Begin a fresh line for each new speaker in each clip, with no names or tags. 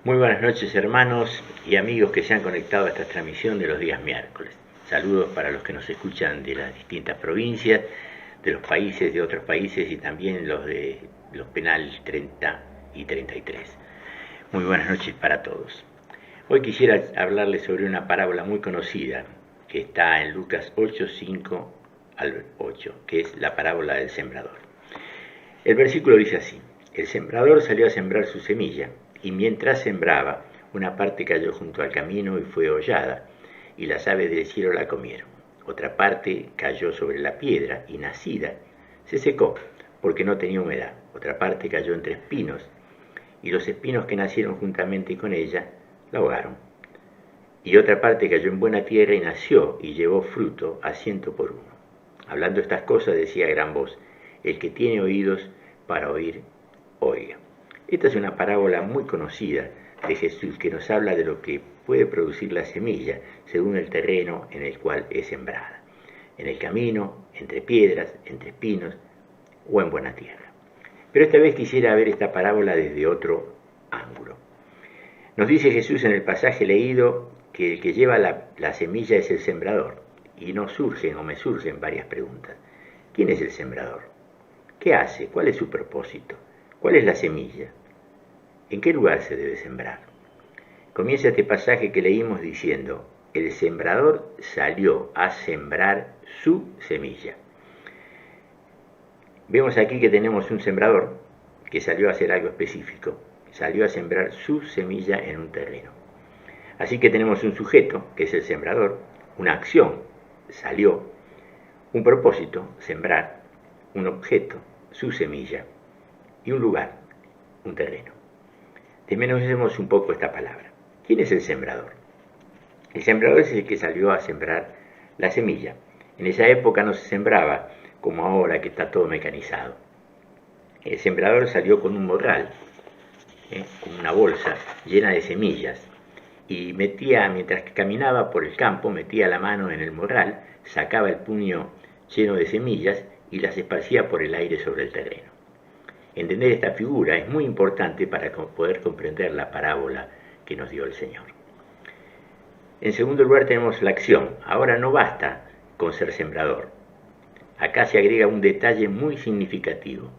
Muy buenas noches, hermanos y amigos que se han conectado a esta transmisión de los días miércoles. Saludos para los que nos escuchan de las distintas provincias, de los países, de otros países y también los de los penales 30 y 33. Muy buenas noches para todos. Hoy quisiera hablarles sobre una parábola muy conocida que está en Lucas 8, 5 al 8, que es la parábola del sembrador. El versículo dice así: el sembrador salió a sembrar su semilla, y mientras sembraba, una parte cayó junto al camino y fue hollada, y las aves del cielo la comieron. Otra parte cayó sobre la piedra, y nacida, se secó, porque no tenía humedad. Otra parte cayó entre espinos, y los espinos que nacieron juntamente con ella la ahogaron. Y otra parte cayó en buena tierra y nació, y llevó fruto a 100 por uno. Hablando estas cosas decía a gran voz: el que tiene oídos para oír, oiga. Esta es una parábola muy conocida de Jesús que nos habla de lo que puede producir la semilla según el terreno en el cual es sembrada: en el camino, entre piedras, entre espinos o en buena tierra. Pero esta vez quisiera ver esta parábola desde otro ángulo. Nos dice Jesús en el pasaje leído que el que lleva la semilla es el sembrador, y nos surgen o me surgen varias preguntas. ¿Quién es el sembrador? ¿Qué hace? ¿Cuál es su propósito? ¿Cuál es la semilla? ¿En qué lugar se debe sembrar? Comienza este pasaje que leímos diciendo: el sembrador salió a sembrar su semilla. Vemos aquí que tenemos un sembrador que salió a hacer algo específico, salió a sembrar su semilla en un terreno. Así que tenemos un sujeto, que es el sembrador, una acción, salió, un propósito, sembrar, un objeto, su semilla, y un lugar, un terreno. Desmenuzemos un poco esta palabra. ¿Quién es el sembrador? El sembrador es el que salió a sembrar la semilla. En esa época no se sembraba como ahora, que está todo mecanizado. El sembrador salió con un morral, con una bolsa llena de semillas, y mientras que caminaba por el campo, metía la mano en el morral, sacaba el puño lleno de semillas y las esparcía por el aire sobre el terreno. Entender esta figura es muy importante para poder comprender la parábola que nos dio el Señor. En segundo lugar tenemos la acción. Ahora no basta con ser sembrador. Acá se agrega un detalle muy significativo.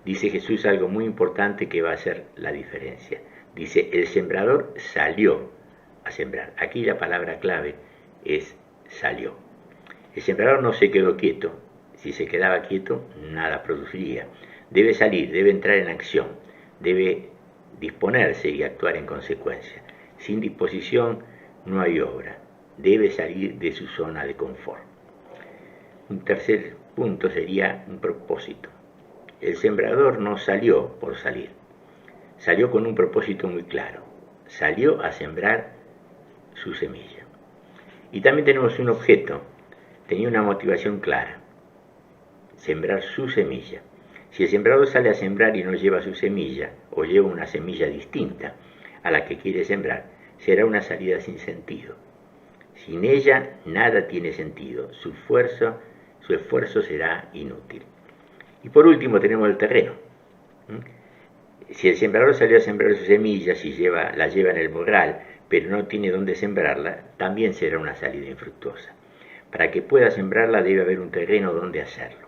Dice Jesús algo muy importante que va a hacer la diferencia. Dice: el sembrador salió a sembrar. Aquí la palabra clave es salió. El sembrador no se quedó quieto. Si se quedaba quieto, nada produciría. Debe salir, debe entrar en acción, debe disponerse y actuar en consecuencia. Sin disposición no hay obra. Debe salir de su zona de confort. Un tercer punto sería un propósito. El sembrador no salió por salir. Salió con un propósito muy claro. Salió a sembrar su semilla. Y también tenemos un objeto. Tenía una motivación clara: sembrar su semilla. Si el sembrador sale a sembrar y no lleva su semilla, o lleva una semilla distinta a la que quiere sembrar, será una salida sin sentido. Sin ella nada tiene sentido, su esfuerzo será inútil. Y por último tenemos el terreno. Si el sembrador salió a sembrar su semilla, la lleva en el morral, pero no tiene dónde sembrarla, también será una salida infructuosa. Para que pueda sembrarla debe haber un terreno donde hacerlo.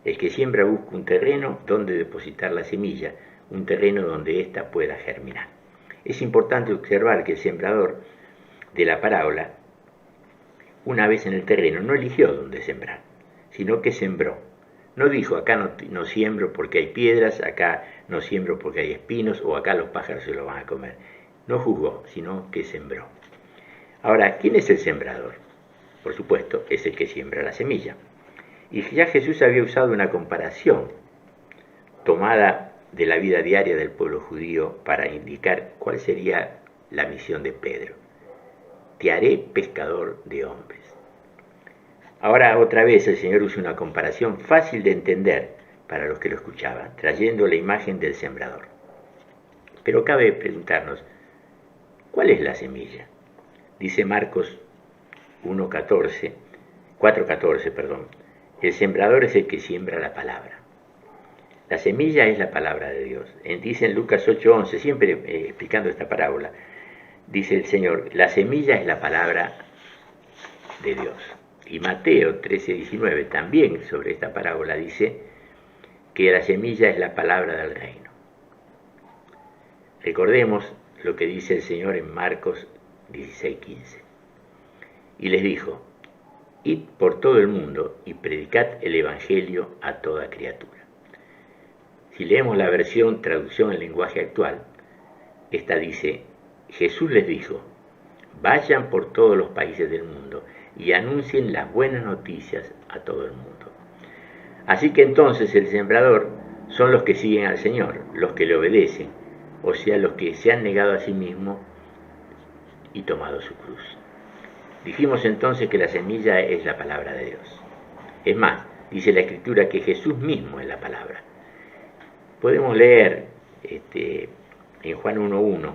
El que siembra busca un terreno donde depositar la semilla, un terreno donde ésta pueda germinar. Es importante observar que el sembrador de la parábola, una vez en el terreno, no eligió dónde sembrar, sino que sembró. No dijo: acá no siembro porque hay piedras, acá no siembro porque hay espinos, o acá los pájaros se lo van a comer. No juzgó, sino que sembró. Ahora, ¿quién es el sembrador? Por supuesto, es el que siembra la semilla. Y ya Jesús había usado una comparación tomada de la vida diaria del pueblo judío para indicar cuál sería la misión de Pedro: te haré pescador de hombres. Ahora otra vez el Señor usa una comparación fácil de entender para los que lo escuchaban, trayendo la imagen del sembrador. Pero cabe preguntarnos: ¿cuál es la semilla? Dice Marcos 4:14, el sembrador es el que siembra la palabra. La semilla es la palabra de Dios. Dice en Lucas 8:11, siempre explicando esta parábola, dice el Señor, la semilla es la palabra de Dios. Y Mateo 13:19 también sobre esta parábola dice que la semilla es la palabra del reino. Recordemos lo que dice el Señor en Marcos 16:15. Y les dijo, id por todo el mundo y predicad el Evangelio a toda criatura. Si leemos la versión traducción en lenguaje actual, esta dice, Jesús les dijo, vayan por todos los países del mundo y anuncien las buenas noticias a todo el mundo. Así que entonces el sembrador son los que siguen al Señor, los que le obedecen, o sea, los que se han negado a sí mismos y tomado su cruz. Dijimos entonces que la semilla es la palabra de Dios. Es más, dice la Escritura que Jesús mismo es la palabra. Podemos leer en Juan 1:1,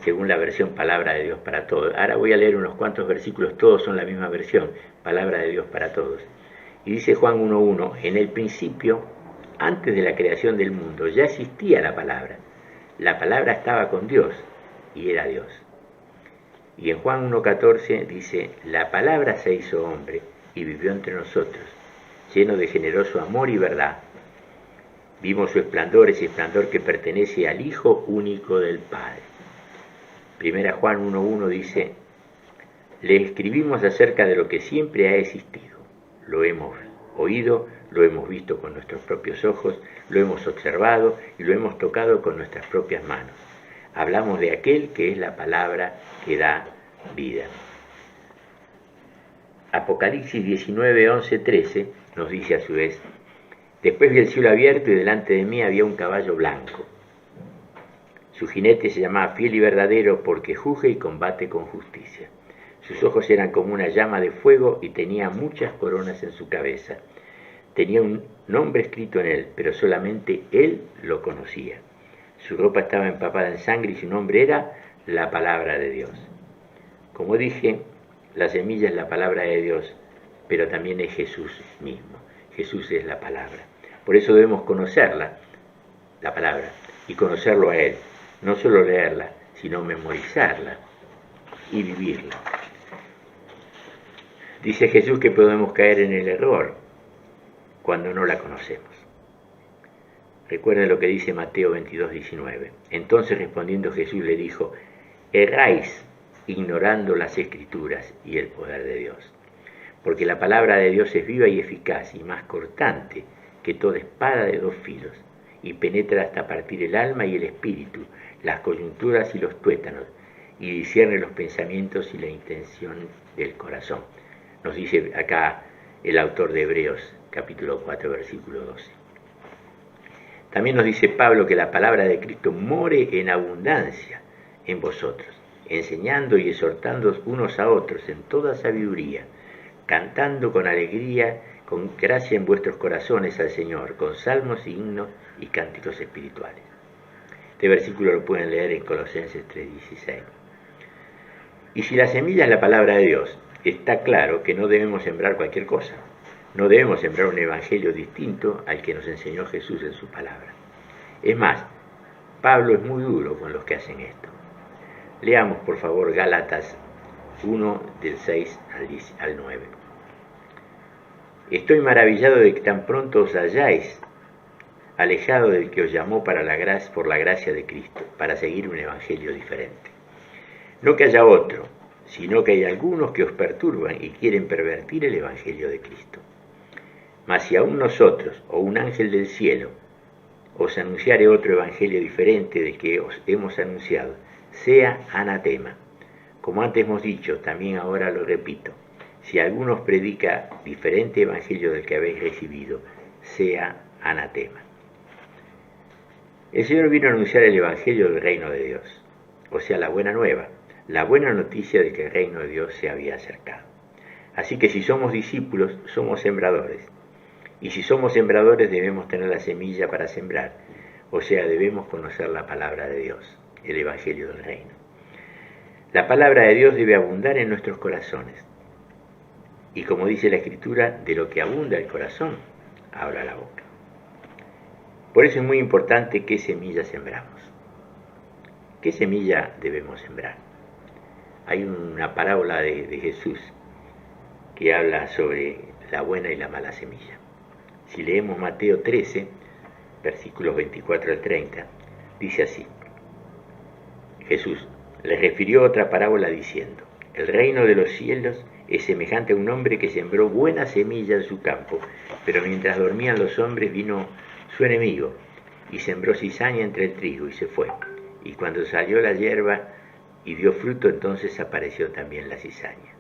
según la versión Palabra de Dios para Todos. Ahora voy a leer unos cuantos versículos, todos son la misma versión, Palabra de Dios para Todos. Y dice Juan 1:1, en el principio, antes de la creación del mundo, ya existía la palabra. La palabra estaba con Dios y era Dios. Y en Juan 1:14 dice, la palabra se hizo hombre y vivió entre nosotros, lleno de generoso amor y verdad. Vimos su esplendor, ese esplendor que pertenece al Hijo único del Padre. Primera Juan 1:1 dice, le escribimos acerca de lo que siempre ha existido. Lo hemos oído, lo hemos visto con nuestros propios ojos, lo hemos observado y lo hemos tocado con nuestras propias manos. Hablamos de aquel que es la palabra que da vida. Apocalipsis 19:11-13 nos dice a su vez, después vi el cielo abierto y delante de mí había un caballo blanco. Su jinete se llamaba Fiel y Verdadero porque juzga y combate con justicia. Sus ojos eran como una llama de fuego y tenía muchas coronas en su cabeza. Tenía un nombre escrito en él, pero solamente él lo conocía. Su ropa estaba empapada en sangre y su nombre era la palabra de Dios. Como dije, la semilla es la palabra de Dios, pero también es Jesús mismo. Jesús es la palabra. Por eso debemos conocerla, la palabra, y conocerlo a Él. No solo leerla, sino memorizarla y vivirla. Dice Jesús que podemos caer en el error cuando no la conocemos. Recuerden lo que dice Mateo 22:19. Entonces respondiendo Jesús le dijo, erráis ignorando las Escrituras y el poder de Dios. Porque la palabra de Dios es viva y eficaz y más cortante que toda espada de dos filos, y penetra hasta partir el alma y el espíritu, las coyunturas y los tuétanos, y discierne los pensamientos y la intención del corazón. Nos dice acá el autor de Hebreos, capítulo 4, versículo 12. También nos dice Pablo que la palabra de Cristo more en abundancia en vosotros, enseñando y exhortando unos a otros en toda sabiduría, cantando con alegría, con gracia en vuestros corazones al Señor, con salmos, himnos y cánticos espirituales. Este versículo lo pueden leer en Colosenses 3:16. Y si la semilla es la palabra de Dios, está claro que no debemos sembrar cualquier cosa. No debemos sembrar un evangelio distinto al que nos enseñó Jesús en su palabra. Es más, Pablo es muy duro con los que hacen esto. Leamos por favor Gálatas 1 del 6 al 9. Estoy maravillado de que tan pronto os hayáis alejado del que os llamó por la gracia de Cristo, para seguir un evangelio diferente. No que haya otro, sino que hay algunos que os perturban y quieren pervertir el evangelio de Cristo. Mas si aún nosotros, o un ángel del cielo, os anunciare otro evangelio diferente del que os hemos anunciado, sea anatema. Como antes hemos dicho, también ahora lo repito, si alguno os predica diferente evangelio del que habéis recibido, sea anatema. El Señor vino a anunciar el evangelio del reino de Dios, o sea, la buena nueva, la buena noticia de que el reino de Dios se había acercado. Así que si somos discípulos, somos sembradores. Y si somos sembradores, debemos tener la semilla para sembrar, o sea, debemos conocer la palabra de Dios, el evangelio del reino. La palabra de Dios debe abundar en nuestros corazones. Y como dice la Escritura, de lo que abunda el corazón, habla la boca. Por eso es muy importante qué semilla sembramos. ¿Qué semilla debemos sembrar? Hay una parábola de Jesús que habla sobre la buena y la mala semilla. Si leemos Mateo 13, versículos 24 al 30, dice así: Jesús les refirió otra parábola diciendo: el reino de los cielos es semejante a un hombre que sembró buena semilla en su campo, pero mientras dormían los hombres vino su enemigo y sembró cizaña entre el trigo y se fue. Y cuando salió la hierba y dio fruto, entonces apareció también la cizaña.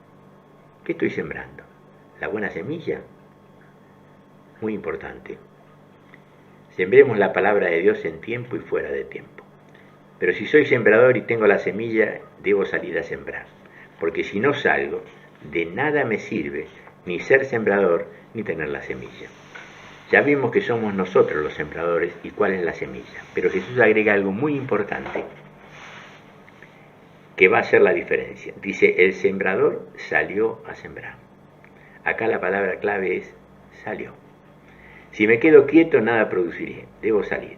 ¿Qué estoy sembrando? ¿La buena semilla? Muy importante. Sembremos la palabra de Dios en tiempo y fuera de tiempo. Pero si soy sembrador y tengo la semilla, debo salir a sembrar. Porque si no salgo, de nada me sirve ni ser sembrador ni tener la semilla. Ya vimos que somos nosotros los sembradores y cuál es la semilla. Pero Jesús agrega algo muy importante que va a hacer la diferencia. Dice, el sembrador salió a sembrar. Acá la palabra clave es salió. Si me quedo quieto, nada produciré. Debo salir.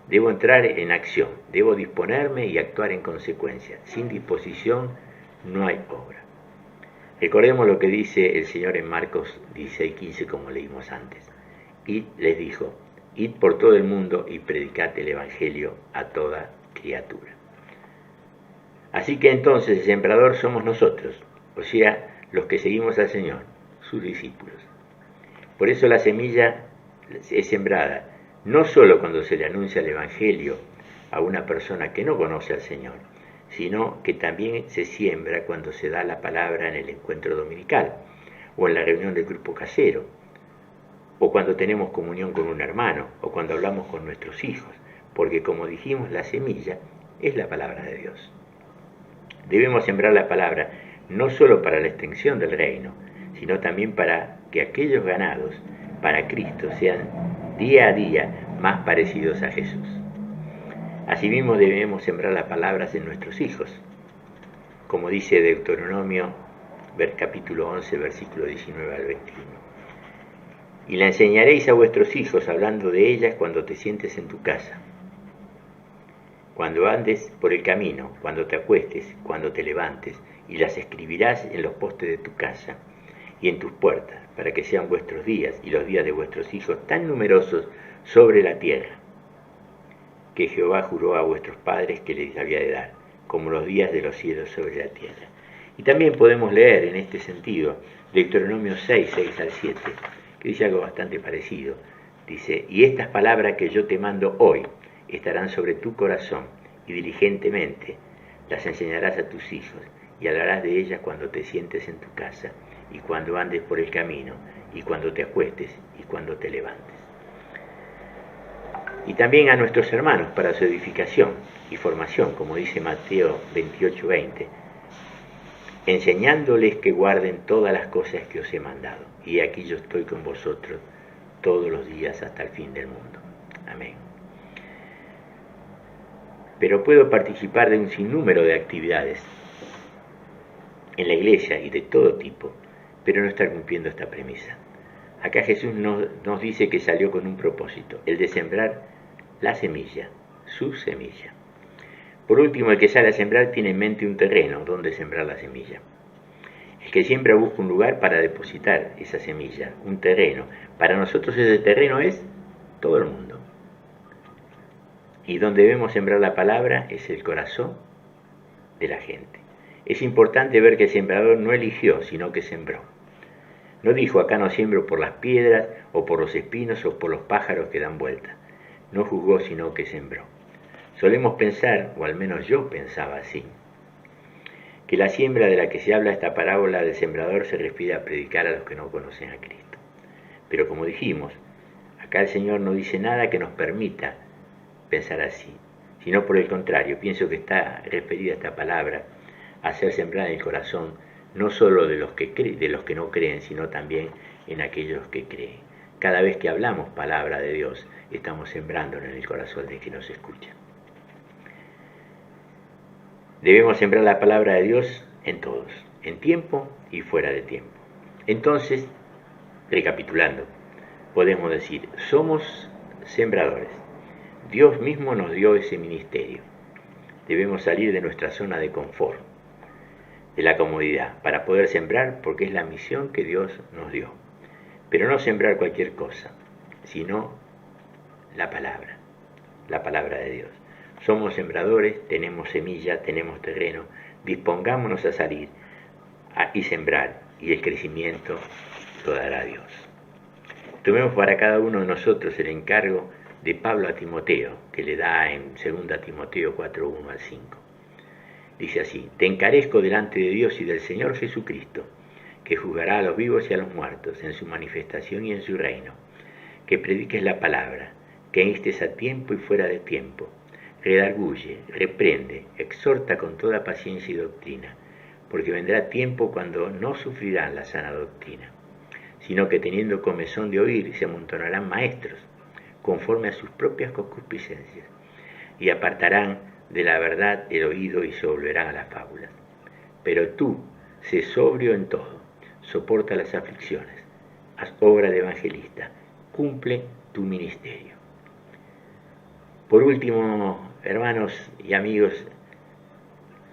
Debo entrar en acción. Debo disponerme y actuar en consecuencia. Sin disposición no hay obra. Recordemos lo que dice el Señor en Marcos 16:15, como leímos antes. Y les dijo, id por todo el mundo y predicad el Evangelio a toda criatura. Así que entonces el sembrador somos nosotros, o sea, los que seguimos al Señor, sus discípulos. Por eso la semilla es sembrada no solo cuando se le anuncia el Evangelio a una persona que no conoce al Señor, sino que también se siembra cuando se da la palabra en el encuentro dominical, o en la reunión del grupo casero, o cuando tenemos comunión con un hermano, o cuando hablamos con nuestros hijos, porque como dijimos, la semilla es la palabra de Dios. Debemos sembrar la palabra no solo para la extensión del reino, sino también para que aquellos ganados para Cristo sean día a día más parecidos a Jesús. Asimismo debemos sembrar las palabras en nuestros hijos, como dice Deuteronomio capítulo 11, versículo 19 al 21. Y la enseñaréis a vuestros hijos, hablando de ellas cuando te sientes en tu casa, cuando andes por el camino, cuando te acuestes, cuando te levantes, y las escribirás en los postes de tu casa y en tus puertas, para que sean vuestros días y los días de vuestros hijos tan numerosos sobre la tierra, que Jehová juró a vuestros padres que les había de dar, como los días de los cielos sobre la tierra. Y también podemos leer en este sentido Deuteronomio 6, 6 al 7, que dice algo bastante parecido. Dice, y estas palabras que yo te mando hoy estarán sobre tu corazón, y diligentemente las enseñarás a tus hijos, y hablarás de ellas cuando te sientes en tu casa, y cuando andes por el camino, y cuando te acuestes, y cuando te levantes. Y también a nuestros hermanos para su edificación y formación, como dice Mateo 28, 20, enseñándoles que guarden todas las cosas que os he mandado. Y aquí yo estoy con vosotros todos los días hasta el fin del mundo. Amén. Pero puedo participar de un sinnúmero de actividades en la iglesia y de todo tipo, pero no estar cumpliendo esta premisa. Acá Jesús nos dice que salió con un propósito, el de sembrar la semilla, su semilla. Por último, el que sale a sembrar tiene en mente un terreno donde sembrar la semilla. El que siembra busca un lugar para depositar esa semilla, un terreno. Para nosotros ese terreno es todo el mundo. Y donde debemos sembrar la palabra es el corazón de la gente. Es importante ver que el sembrador no eligió, sino que sembró. No dijo, acá no siembro por las piedras, o por los espinos, o por los pájaros que dan vuelta. No juzgó, sino que sembró. Solemos pensar, o al menos yo pensaba así, que la siembra de la que se habla esta parábola del sembrador se refiere a predicar a los que no conocen a Cristo. Pero como dijimos, acá el Señor no dice nada que nos permita pensar así, sino por el contrario, pienso que está referida esta palabra a ser sembrada en el corazón, no solo de los que no creen, sino también en aquellos que creen. Cada vez que hablamos palabra de Dios, estamos sembrándola en el corazón de quien nos escucha. Debemos sembrar la palabra de Dios en todos, en tiempo y fuera de tiempo. Entonces, recapitulando, podemos decir, somos sembradores, Dios mismo nos dio ese ministerio. Debemos salir de nuestra zona de confort, de la comodidad, para poder sembrar, porque es la misión que Dios nos dio. Pero no sembrar cualquier cosa, sino la palabra de Dios. Somos sembradores, tenemos semilla, tenemos terreno, dispongámonos a salir y sembrar, y el crecimiento lo dará Dios. Tomemos para cada uno de nosotros el encargo de Pablo a Timoteo, que le da en 2 Timoteo 4:1 al 5. Dice así: te encarezco delante de Dios y del Señor Jesucristo, que juzgará a los vivos y a los muertos en su manifestación y en su reino, que prediques la palabra, que instes a tiempo y fuera de tiempo, redarguye, reprende, exhorta con toda paciencia y doctrina, porque vendrá tiempo cuando no sufrirán la sana doctrina, sino que teniendo comezón de oír se amontonarán maestros, conforme a sus propias concupiscencias, y apartarán de la verdad el oído y se volverán a las fábulas. Pero tú, sé sobrio en todo, soporta las aflicciones, haz obra de evangelista, cumple tu ministerio. Por último, hermanos y amigos,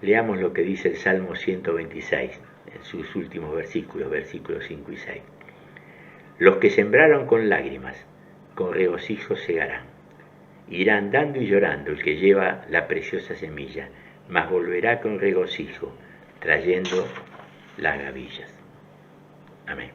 leamos lo que dice el Salmo 126, en sus últimos versículos 5 y 6. Los que sembraron con lágrimas, con regocijo segarán. Irán dando y llorando el que lleva la preciosa semilla, mas volverá con regocijo, trayendo las gavillas. Amén.